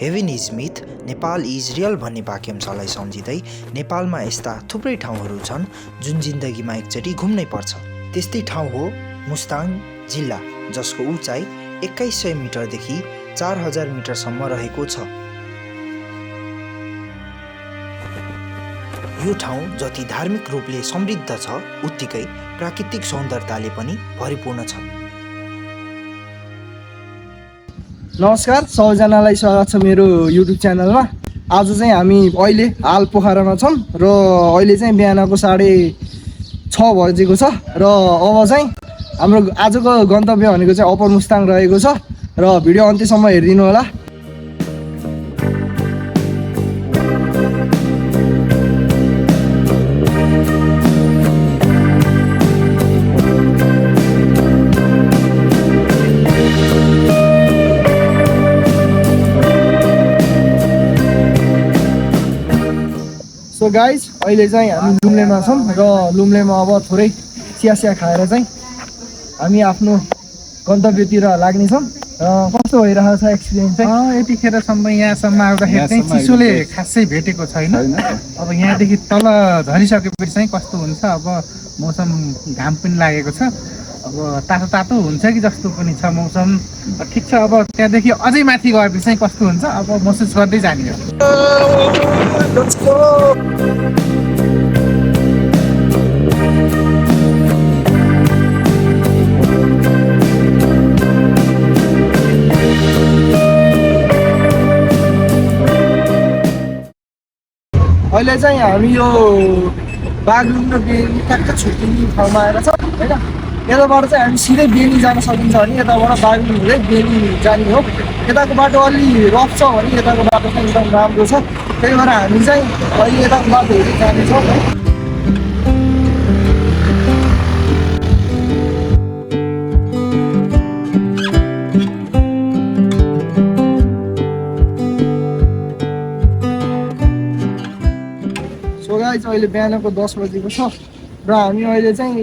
Heaven is myth, Nepal is real भन्ने वाक्यांशलाई सम्झिँदै नेपालमा यस्ता थुप्रै ठाउँहरू छन् जुन जिन्दगीमा एकचोटि घुम्नै पर्छ। त्यस्तै ठाउँ हो मुस्ताङ जिल्ला, जसको उचाइ 2100 मिटरदेखि 4000 मिटरसम्म रहेको छ। यो ठाउँ जति धार्मिक रूपले समृद्ध छ उत्तिकै प्राकृतिक सौन्दर्यताले पनि भरिपूर्ण छ। नमस्कार सबैजनालाई, स्वागत छ मेरो युट्युब च्यानलमा। आज चाहिँ हामी अहिले हाल पोखरामा छौँ र अहिले चाहिँ बिहानको 6:30 बजेको छ र अब चाहिँ हाम्रो आजको गन्तव्य भनेको चाहिँ अप्पर मुस्ताङ रहेको छ र भिडियो अन्त्यसम्म हेरिदिनु होला। सो गाइज, अहिले चाहिँ हामी लुम्लेमा छौँ र लुम्लेमा अब थोरै चिया खाएर चाहिँ हामी आफ्नो गन्तव्यतिर लाग्नेछौँ। कस्तो भइरहेको छ एक्सपिरियन्स चाहिँ? यतिखेरसम्म यहाँसम्म आउँदाखेरि चाहिँ चिसोले खासै भेटेको छैन। अब यहाँदेखि तल झरिसकेपछि चाहिँ कस्तो हुन्छ, अब मौसम घाम पनि लागेको छ, अब तातो हुन्छ कि जस्तो पनि छ मौसम। ठिक छ, अब त्यहाँदेखि अझै माथि गएपछि चाहिँ कस्तो हुन्छ अब महसुस गर्दै जाने हो। अहिले चाहिँ हामी यो बागलुङ र बेनी ट्याक्क छुट्टिने ठाउँमा आएर छ होइन। यताबाट चाहिँ हामी सिधै बेनी जान सकिन्छ भने यताबाट बागलुङ हुँदै बेनी जाने हो। यताको बाटो अलि रफ छ भने यताको बाटो चाहिँ एकदम राम्रो छ, त्यही भएर हामी चाहिँ अहिले यताको बाटो हेरी जानेछौँ है। अहिले बिहानको 10 बजेको छ र हामी अहिले चाहिँ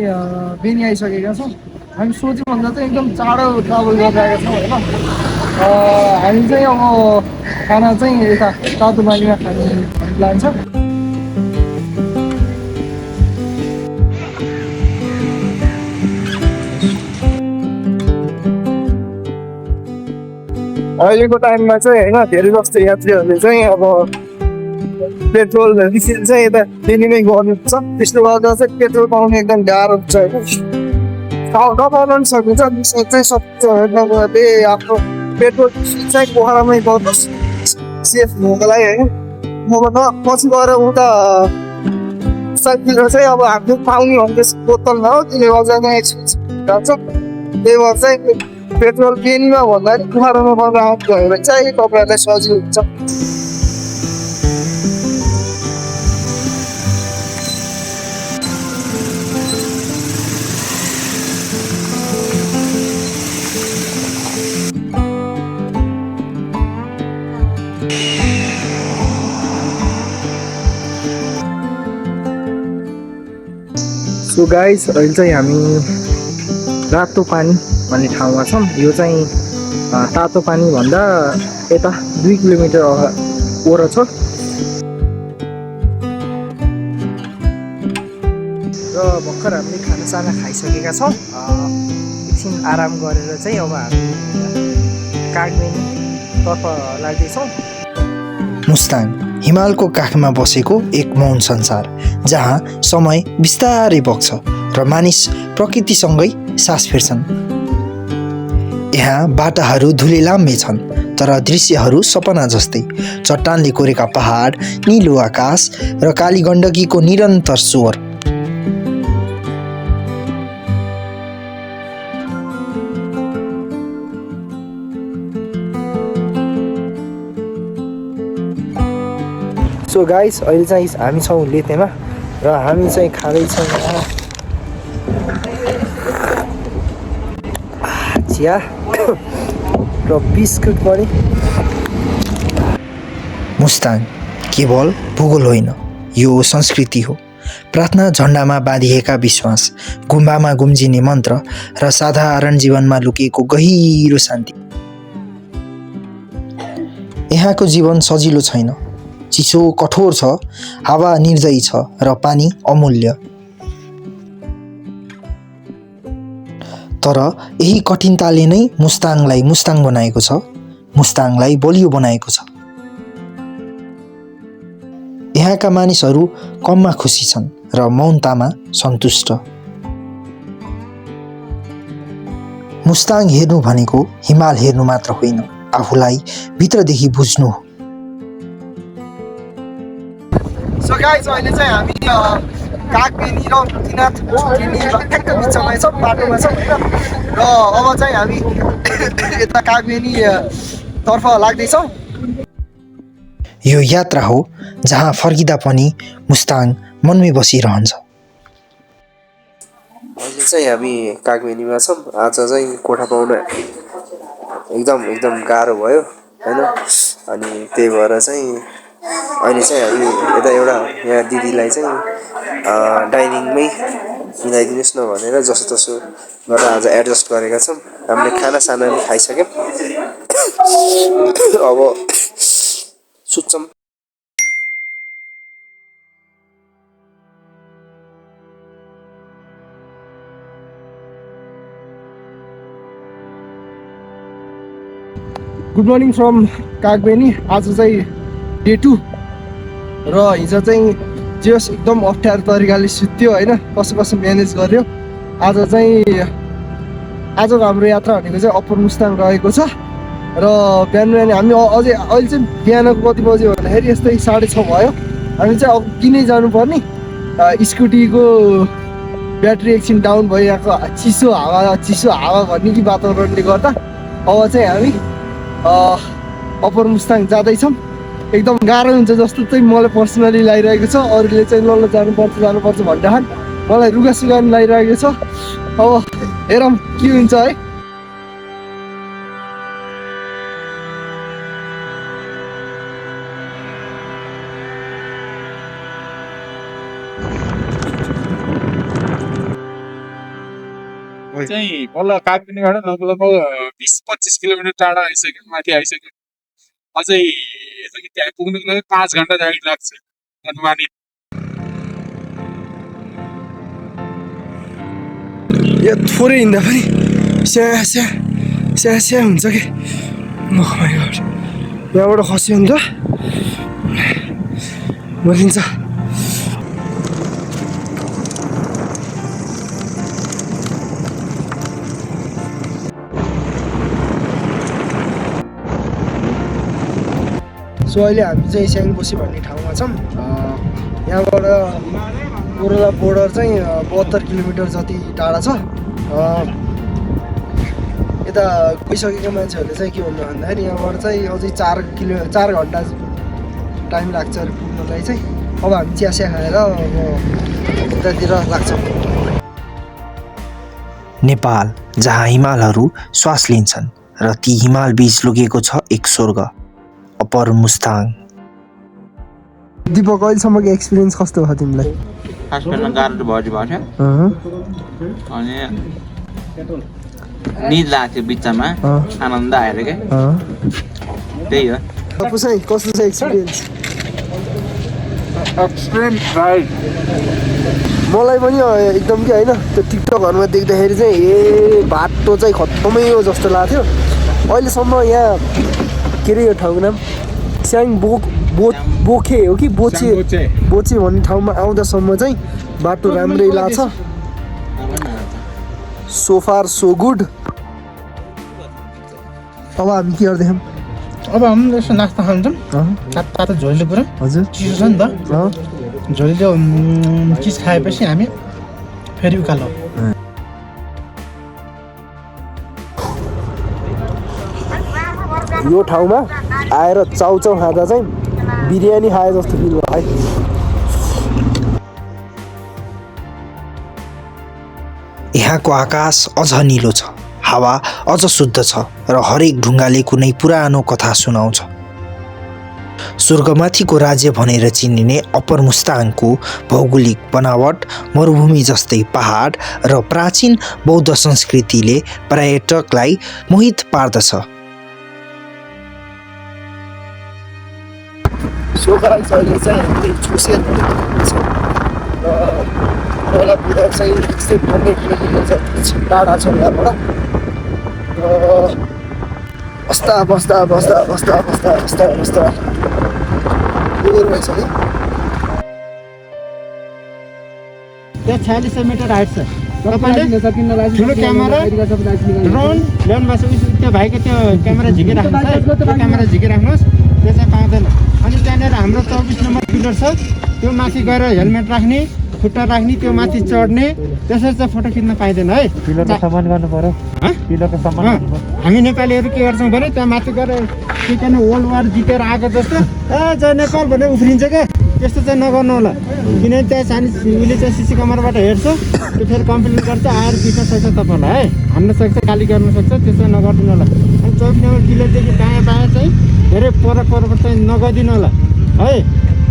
बेनी आइसकेका छौँ। हामी सोच्यो भन्दा चाहिँ एकदम चाँडो ट्राभल गरिरहेका छौँ होइन। हामी चाहिँ अब खाना चाहिँ यता तातो पानीमा खाने प्लान छ। अहिलेको टाइममा चाहिँ होइन धेरै जस्तो यात्रीहरूले चाहिँ अब पेट्रोल डिजेल चाहिँ यता बेनीमै गर्नुहुन्छ। त्यसले गर्दा चाहिँ पेट्रोल पाउनु एकदम गाह्रो हुन्छ होइन। नपाउनु पनि सकिन्छ, चाहिँ सक्छ नगर्दै आफ्नो पेट्रोल चाहिँ पोखरामै गर्नुहोस् सेफ हुनुको लागि होइन। पछि गएर उता साइडतिर चाहिँ अब हामीले पाउने भन्ने बोतल न हो, त्यसले गर्दा चाहिँ एक्सपेन्सिभ जान्छ। त्यही भएर चाहिँ पेट्रोल बेनीमा भन्दाखेरि पोखरामा गरेर आउनुभयो भने चाहिँ तपाईँहरूलाई सजिलो हुन्छ। सो गाइस, अहिले चाहिँ हामी रातो पानी भन्ने ठाउँमा छौँ। यो चाहिँ तातो पानी भन्दा यता 2 किलोमिटर पर छ र भर्खर हामीले खानासाना खाइसकेका छौँ। एकछिन आराम गरेर चाहिँ अब हामी काठमाडौँतर्फ लाग्दैछौँ। मुस्ताङ हिमालको काखमा बसेको एक मौन संसार, जहाँ समय बिस्तारै बग्छ र मानिस प्रकृतिसँगै सास फेर्छन्। यहाँ बाटाहरू धुलिलाम्बे छन् तर दृश्यहरू सपना जस्तै। चट्टानले कोरेका पहाड, निलो आकाश र काली गण्डकीको निरन्तर स्वर। सो गाइस, अहिले चाहिँ हामी छौँ लेतेमा र हामी चाहिँ खाँदैछौँ चिया र बिस्कुट पनि। मुस्ताङ केवल भूगोल होइन, यो संस्कृति हो। प्रार्थना झण्डामा बाँधिएका विश्वास, गुम्बामा गुम्जिने मन्त्र र साधारण जीवनमा लुकेको गहिरो शान्ति। यहाँको जीवन सजिलो छैन। चिसो कठोर छ, हावा निर्दयी छ र पानी अमूल्य। तर यही कठिनताले नै मुस्ताङलाई मुस्ताङ बनाएको छ, मुस्ताङलाई बलियो बनाएको छ। यहाँका मानिसहरू कममा खुसी छन् र मौनतामा सन्तुष्ट। मुस्ताङ हेर्नु भनेको हिमाल हेर्नु मात्र होइन, आफूलाई भित्रदेखि बुझ्नु हो। सो गाइस अहिले चाहिँ हामी कागबेनी र मुक्तिनाथ छुट्टिने ठ्याक्क बिचमा छौँ, बाटोमा छौँ होइन। र अब चाहिँ हामी यता कागबेनी तर्फ लाग्दैछौँ। यो यात्रा हो जहाँ फर्किँदा पनि मुस्ताङ मनमै बसिरहन्छ। अहिले चाहिँ हामी कागबेनीमा छौँ। आज चाहिँ कोठा पाउन एकदम गाह्रो भयो होइन। अनि त्यही भएर चाहिँ अहिले चाहिँ हामी यता एउटा यहाँ दिदीलाई चाहिँ डाइनिङमै मिलाइदिनुहोस् न भनेर जसोतसो गरेर आज एडजस्ट गरेका छौँ। हामीले खानासाना पनि खाइसक्यौँ, अब सुत्छौँ। Good morning from Kagbeni. आज चाहिँ डे 2 र हिजो चाहिँ जे होस् एकदम अप्ठ्यारो तरिकाले सुत्यो होइन, कसो कसो म्यानेज गर्यो। आज चाहिँ आजको हाम्रो यात्रा भनेको चाहिँ अप्पर मुस्ताङ रहेको छ। र बिहान हामी अझै अहिले चाहिँ बिहानको कति बज्यो भन्दाखेरि यस्तै 6:30 भयो। हामी चाहिँ अब किनै जानुपर्ने, स्कुटीको ब्याट्री एकछिन डाउन भइरहेको, चिसो हावा भन्ने कि वातावरणले गर्दा अब चाहिँ हामी अप्पर मुस्ताङ जाँदैछौँ। एकदम गाह्रो हुन्छ जस्तो चाहिँ मलाई पर्सनली लागिरहेको छ। अरूले चाहिँ ल जानुपर्छ भन्दाखेरि मलाई रुगासुगा पनि लागिरहेको छ। अब हेरौँ के हुन्छ है। चाहिँ बल्ल कागबेनीबाट लगभग 20-25 किलोमिटर टाढा आइसक्यो, माथि आइसक्यो। अझै त्यहाँ पुग्नुको लागि 5 घन्टा जति लाग्छ अनुमानित। यो थोरै हिँड्दा पनि स्या हुन्छ कि। यहाँबाट खस्यो नि त मरिन्छ। सो अहिले हामी चाहिँ स्याङपोसी भन्ने ठाउँमा छौँ। यहाँबाट कोरोला बोर्डर चाहिँ 72 किलोमिटर जति टाढा छ। यता गइसकेको मान्छेहरूले चाहिँ के भन्नु भन्दाखेरि यहाँबाट चाहिँ अझै 4 घन्टा टाइम लाग्छ अरे पुग्नलाई चाहिँ। अब हामी चियासिया खाएर अब उतातिर लाग्छौँ। नेपाल जहाँ हिमालहरू श्वास लिन्छन् र ती हिमाल बीच लुकेको छ एक स्वर्ग, अप्पर मुस्ताङ। दिपक अहिलेसम्मको एक्सपिरियन्स कस्तो भयो तिमीलाई? खास गर्न गाह्रो त भयो अनि निद लाग्थ्यो बिचमा, आनन्द आएर क्या त्यही हो। कस्तो छ एक्सपिरियन्स? मलाई पनि एकदम कि होइन, त्यो टिकटकहरूमा देख्दाखेरि चाहिँ बाटो चाहिँ खत्तमै हो जस्तो लाग्थ्यो। अहिलेसम्म यहाँ के अरे यो ठाउँको नाम बोखे हो कि बोचे भन्ने ठाउँमा आउँदासम्म चाहिँ बाटो राम्रै लाग्छ। So far so good. अब हामी के गर्दैछौँ? अब हामी यसो नास्ता खान्छौँ। तातो झोलले पुरा हजुर चिसो छ नि त, झोलले चिज खाएपछि हामी फेरि उकालो। यो ठाउँमा आएर चाउचाउ खाँदा चाहिँ बिरयानी खाए जस्तो फिल भयो है। यहाँको आकाश अझ निलो छ, हावा अझ शुद्ध छ र हरेक ढुङ्गाले कुनै पुरानो कथा सुनाउँछ। स्वर्गमाथिको राज्य भनेर चिनिने अप्पर मुस्ताङको भौगोलिक बनावट, मरुभूमि जस्तै पहाड र प्राचीन बौद्ध संस्कृतिले पर्यटकलाई मोहित पार्दछ। सो गाइस अहिले चाहिँ हामी चुसेर र पुरा चाहिँ 190 किलोमिटर चाहिँ टाढा छ यहाँबाट बस्दा यो रहेछ है त्यहाँ 4600 मिटर हाइट छ तपाईँले ठुलो क्यामेरा ड्रोन ल्याउनु भएको छ त्यो भाइको त्यो क्यामेरा झिकिराख्नुहोस् है त्यो क्यामेरा झिकिराख्नुहोस् त्यो चाहिँ पाउँदैन अनि त्यहाँनिर हाम्रो 24 नम्बर पिलर छ त्यो माथि गएर हेलमेट राख्ने खुट्टा राख्ने त्यो माथि चढ्ने त्यसरी चाहिँ फोटो खिच्न पाइँदैन है पिलरको सम्मान गर्नु पर्यो पिलरको सम्मान हामी नेपालीहरू के गर्छौँ भने त्यहाँ माथि गएर के के वर्ल्ड वार जितेर आएको जस्तो ए जय नेपाल भनेर उफ्रिन्छ क्या त्यस्तो चाहिँ नगर्नु होला किनभने त्यहाँ सानो उसले चाहिँ सिसी क्यामेराबाट हेर्छ त्यो फेरि कम्प्लेन गर्छ आएर बिच्न सक्छ तपाईँलाई है हान्न सक्छ गाली गर्न सक्छ त्यसो नगरिदिनु होला अनि 24 नम्बर किलोदेखि दायाँ बायाँ चाहिँ धेरै पर चाहिँ नगरिदिनु होला है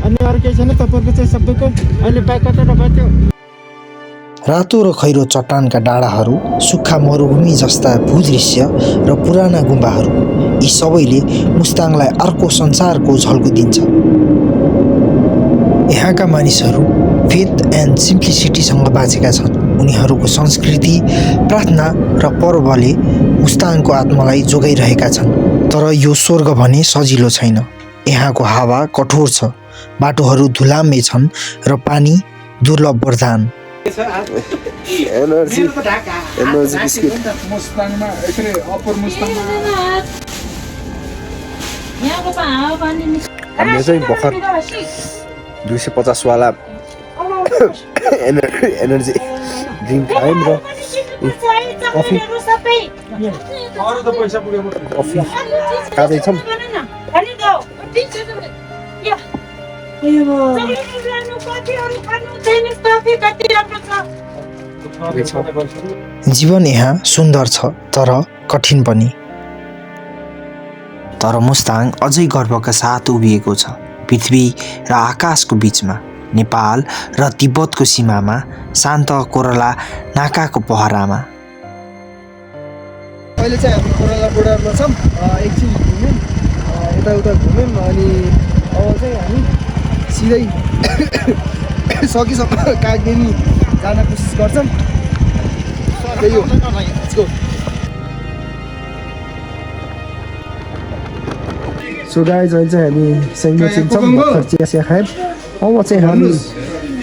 अनि अरू केही छैन तपाईँहरूको चाहिँ सबैको अहिले बाइक कतिवटा बच्यो रातो र खैरो चट्टानका डाँडाहरू सुक्खा मरुभूमि जस्ता भूदृश्य र पुराना गुम्बाहरू यी सबैले मुस्ताङलाई अर्को संसारको झल्को दिन्छ। यहाँका मानिसहरू फेथ एन्ड सिम्प्लिसिटीसँग बाँचेका छन्। उनीहरूको संस्कृति, प्रार्थना र पर्वले मुस्ताङको आत्मालाई जोगाइरहेका छन्। तर यो स्वर्ग भने सजिलो छैन। यहाँको हावा कठोर छ, बाटोहरू धुलामे छन् र पानी दुर्लभ वरदान। एनर्जी बिस्किट मुस्ताङमा यसरी अप्पर मुस्ताङमा हामीले चाहिँ भर्खर 250 वाला एनर्जी ड्रिङ्क खायौँ र कफी खाँदैछौँ। जीवन यहाँ सुन्दर छ तर कठिन पनि। तर मुस्ताङ अझै गर्वका साथ उभिएको छ। पृथ्वी र आकाशको बीचमा, नेपाल र तिब्बतको सीमामा, शान्त कोरला नाकाको पहरामा। अहिले चाहिँ हामी कोरला बोर्डरमा छौँ। एकछिन घुम्यौँ, यताउता घुम्यौँ अनि अब चाहिँ हामी सिधै सकेसम्म कागबेनी जान कोसिस गर्छौँ। त्यही हो। Let's go. सो गाइज अहिले चाहिँ हामी सैमा चिन्छौँ, भर्खर चिया खायौँ। अब चाहिँ हामी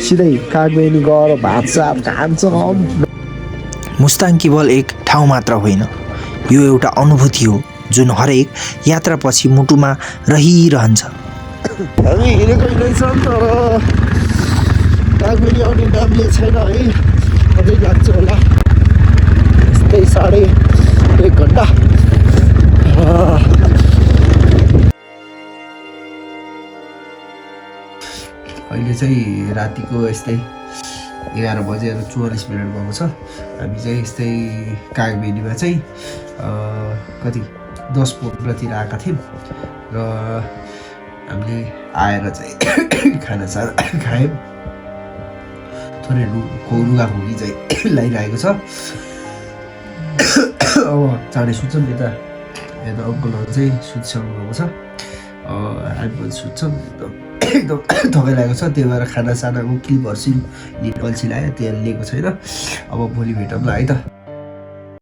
सिधै कागबेनी गएर भात सात खान्छौँ। मुस्ताङ केवल एक ठाउँ मात्र होइन, यो एउटा अनुभूति हो जुन हरेक यात्रापछि मुटुमा रहिरहन्छ। हामी हिँडेको हिँड्दैछौँ तर कागबेनी आउने नामले छैन है। अझै लाग्छ होला यस्तै 1.5 घन्टा। अहिले चाहिँ रातिको यस्तै 11 बजेर 44 मिनट भएको छ। हामी चाहिँ यस्तै कागबेनीमा चाहिँ कति 10 पोखरातिर आएका थियौँ र हामीले आएर चाहिँ खानासाना खायौँ। थोरै रुगाखुगी चाहिँ लागिरहेको छ। अब चाँडै सुत्छौँ। यता अङ्कलहरू चाहिँ सुत्सक्नु भएको छ। हामी पनि सुत्छौँ। एकदम थकाइरहेको छ, त्यही भएर खानासानाको क्लिपहरू लिएको छैन। अब भोलि भेटौँला है त।